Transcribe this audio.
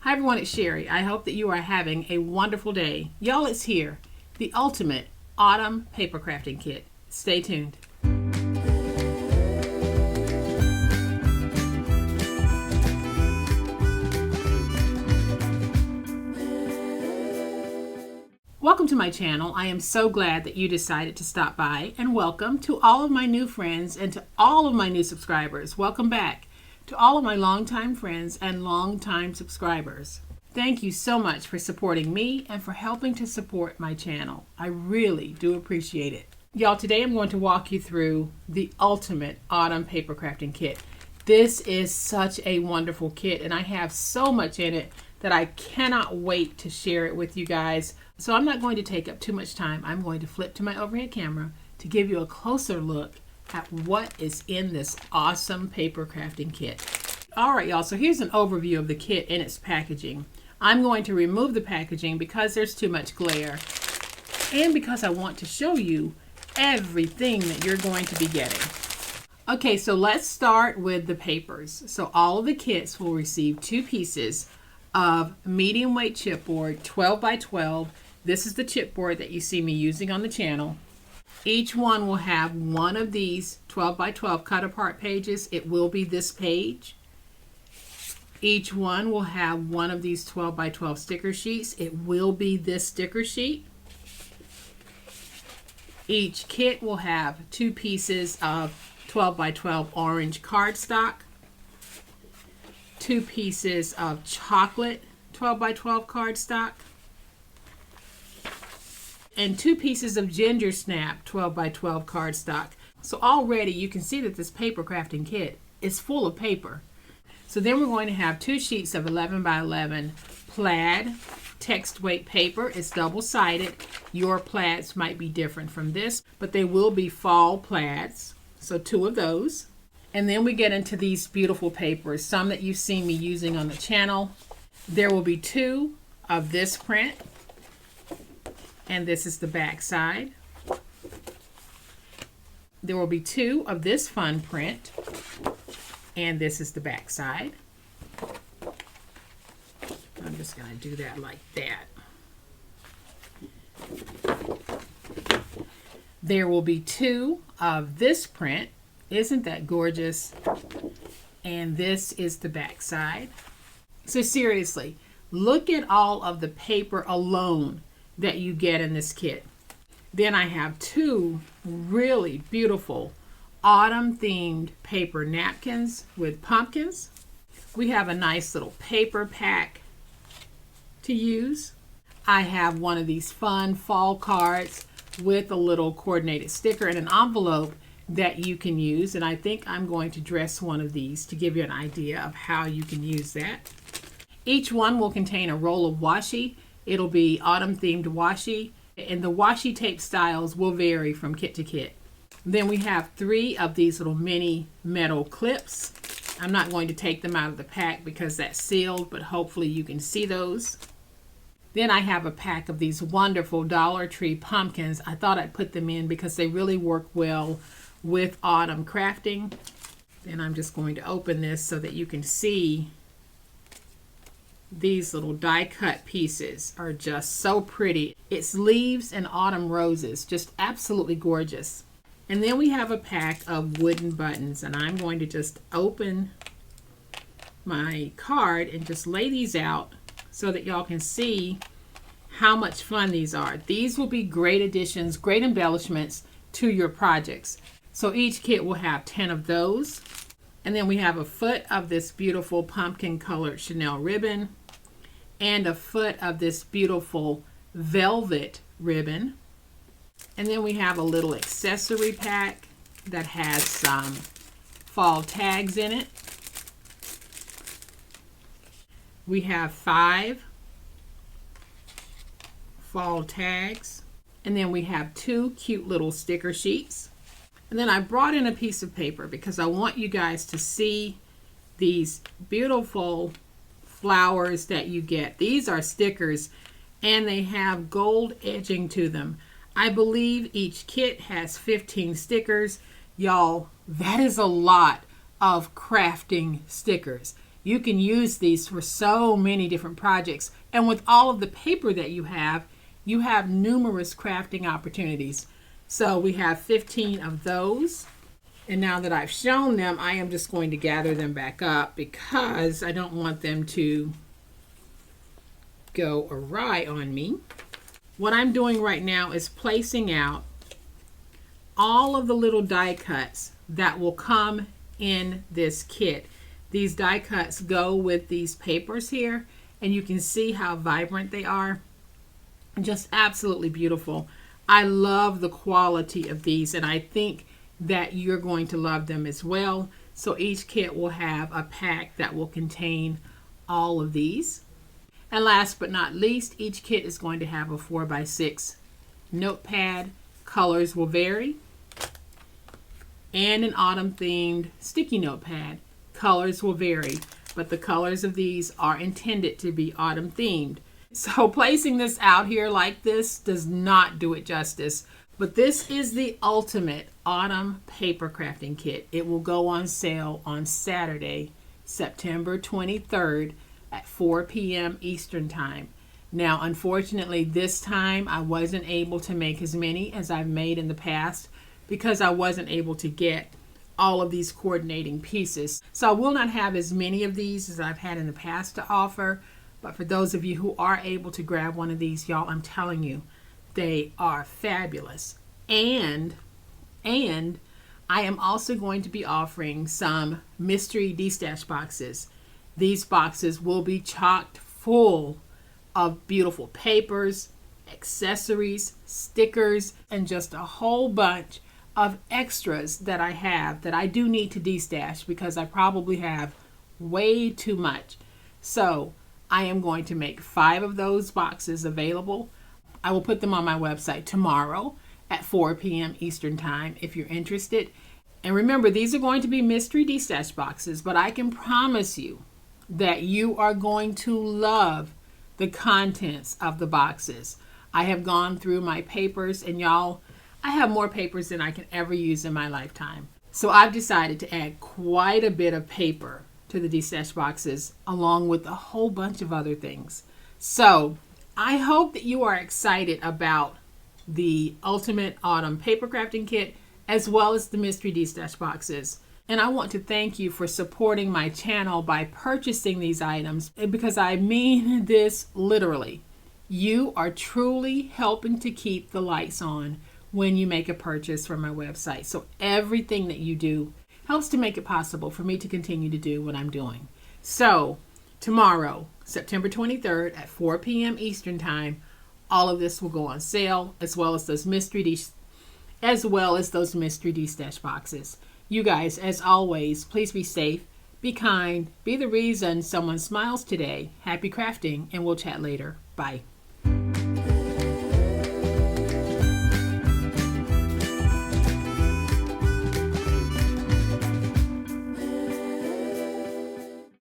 Hi everyone, it's Sherry. I hope that you are having a wonderful day. Y'all, it's here. The ultimate autumn paper crafting kit. Stay tuned. Welcome to my channel. I am so glad that you decided to stop by, and welcome to all of my new friends and to all of my new subscribers. Welcome back to all of my longtime friends and longtime subscribers. Thank you so much for supporting me and for helping to support my channel. I really do appreciate it. Y'all, today I'm going to walk you through the ultimate autumn paper crafting kit. This is such a wonderful kit, and I have so much in it that I cannot wait to share it with you guys. So I'm not going to take up too much time. I'm going to flip to my overhead camera to give you a closer look at what is in this awesome paper crafting kit. All right, y'all, so here's an overview of the kit and its packaging. I'm going to remove the packaging because there's too much glare and because I want to show you everything that you're going to be getting. Okay, so let's start with the papers. So all of the kits will receive 2 pieces of medium weight chipboard, 12 by 12. This is the chipboard that you see me using on the channel. Each one will have one of these 12 by 12 cut apart pages. It will be this page. Each one will have one of these 12 by 12 sticker sheets. It will be this sticker sheet. Each kit will have 2 pieces of 12 by 12 orange cardstock, 2 pieces of chocolate 12 by 12 cardstock, and 2 pieces of ginger snap 12 by 12 cardstock. So already you can see that this paper crafting kit is full of paper. So then we're going to have 2 sheets of 11 by 11 plaid text weight paper. It's double-sided. Your plaids might be different from this, but they will be fall plaids. So 2 of those. And then we get into these beautiful papers, some that you've seen me using on the channel. There will be 2 of this print, and this is the back side. There will be 2 of this fun print, and this is the back side. I'm just going to do that like that. There will be 2 of this print. Isn't that gorgeous? And this is the back side. So seriously, look at all of the paper alone that you get in this kit. Then I have 2 really beautiful autumn themed paper napkins with pumpkins. We have a nice little paper pack to use. I have one of these fun fall cards with a little coordinated sticker and an envelope that you can use, and I think I'm going to dress one of these to give you an idea of how you can use that. Each one will contain a roll of washi. It'll be autumn themed washi, and the washi tape styles will vary from kit to kit. Then we have 3 of these little mini metal clips. I'm not going to take them out of the pack because that's sealed, but hopefully you can see those. Then I have a pack of these wonderful Dollar Tree pumpkins. I thought I'd put them in because they really work well with autumn crafting. Then I'm just going to open this so that you can see these little die cut pieces are just so pretty. It's leaves and autumn roses, just absolutely gorgeous. And then we have a pack of wooden buttons, and I'm going to just open my card and just lay these out so that y'all can see how much fun these are. These will be great additions, great embellishments to your projects. So each kit will have 10 of those. And then we have a foot of this beautiful pumpkin colored Chanel ribbon and a foot of this beautiful velvet ribbon. And then we have a little accessory pack that has some fall tags in it. We have 5 fall tags. And then we have 2 cute little sticker sheets. And then I brought in a piece of paper because I want you guys to see these beautiful flowers that you get. These are stickers and they have gold edging to them. I believe each kit has 15 stickers. Y'all, that is a lot of crafting stickers. You can use these for so many different projects. And with all of the paper that you have numerous crafting opportunities. So we have 15 of those. And now that I've shown them, I am just going to gather them back up because I don't want them to go awry on me. What I'm doing right now is placing out all of the little die cuts that will come in this kit. These die cuts go with these papers here, and you can see how vibrant they are. Just absolutely beautiful. I love the quality of these, and I think that you're going to love them as well. So each kit will have a pack that will contain all of these. And last but not least, each kit is going to have a 4x6 notepad. Colors will vary. And an autumn themed sticky notepad. Colors will vary, but the colors of these are intended to be autumn themed. So placing this out here like this does not do it justice. But this is the ultimate autumn paper crafting kit. It will go on sale on Saturday, September 23rd at 4 p.m. Eastern Time. Now, unfortunately, this time I wasn't able to make as many as I've made in the past because I wasn't able to get all of these coordinating pieces. So I will not have as many of these as I've had in the past to offer. But for those of you who are able to grab one of these, y'all, I'm telling you, they are fabulous. And I am also going to be offering some mystery D-stash boxes. These boxes will be chocked full of beautiful papers, accessories, stickers, and just a whole bunch of extras that I have that I do need to de-stash because I probably have way too much. So I am going to make 5 of those boxes available. I will put them on my website tomorrow at 4 p.m. Eastern Time if you're interested. And remember, these are going to be mystery D-stash boxes, but I can promise you that you are going to love the contents of the boxes. I have gone through my papers, and y'all, I have more papers than I can ever use in my lifetime. So I've decided to add quite a bit of paper to the D-stash boxes along with a whole bunch of other things. So I hope that you are excited about the Ultimate Autumn Paper Crafting Kit as well as the Mystery D-stash boxes. And I want to thank you for supporting my channel by purchasing these items, because I mean this literally. You are truly helping to keep the lights on when you make a purchase from my website. So everything that you do helps to make it possible for me to continue to do what I'm doing. So tomorrow, September 23rd at 4 p.m. Eastern Time, all of this will go on sale, as well as those mystery D-stash boxes. You guys, as always, please be safe, be kind, be the reason someone smiles today. Happy crafting, and we'll chat later. Bye.